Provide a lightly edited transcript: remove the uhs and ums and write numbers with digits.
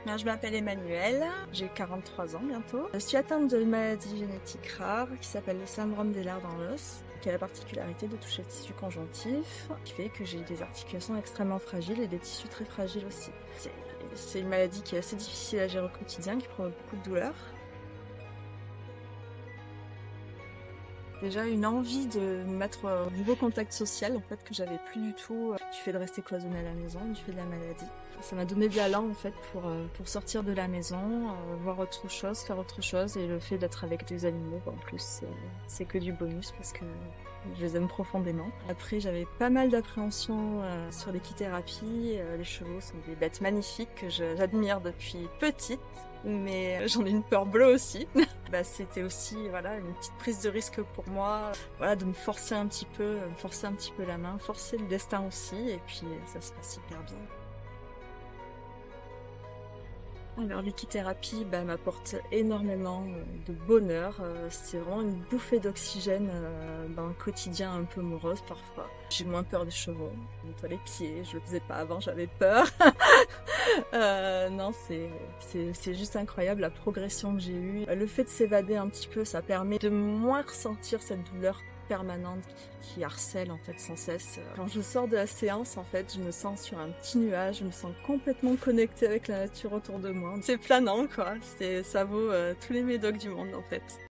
Alors, je m'appelle Emmanuelle, j'ai 43 ans bientôt. Je suis atteinte d'une maladie génétique rare qui s'appelle le syndrome des lars dans l'os, qui a la particularité de toucher le tissu conjonctif, qui fait que j'ai des articulations extrêmement fragiles et des tissus très fragiles aussi. C'est une maladie qui est assez difficile à gérer au quotidien, qui provoque beaucoup de douleurs. Déjà une envie de me mettre au nouveau contact social en fait que j'avais plus du tout du fait de rester cloisonnée à la maison, du fait de la maladie. Ça m'a donné de l'élan en fait pour sortir de la maison, voir autre chose, faire autre chose, et le fait d'être avec des animaux en plus c'est que du bonus parce que je les aime profondément. Après j'avais pas mal d'appréhension sur l'équithérapie, les chevaux sont des bêtes magnifiques que j'admire depuis petite. Mais j'en ai une peur bleue aussi. C'était aussi voilà une petite prise de risque pour moi, voilà, de me forcer un petit peu, la main, forcer le destin aussi, et puis ça se passe hyper bien. Alors l'équithérapie m'apporte énormément de bonheur, c'est vraiment une bouffée d'oxygène dans le quotidien un peu morose parfois. J'ai moins peur des chevaux, je nettoie les pieds, je le faisais pas avant, j'avais peur. Non, c'est juste incroyable la progression que j'ai eue. Le fait de s'évader un petit peu, ça permet de moins ressentir cette douleur permanente qui harcèle en fait sans cesse. Quand je sors de la séance, en fait, je me sens sur un petit nuage, je me sens complètement connectée avec la nature autour de moi. C'est planant quoi, ça vaut tous les médocs du monde en fait.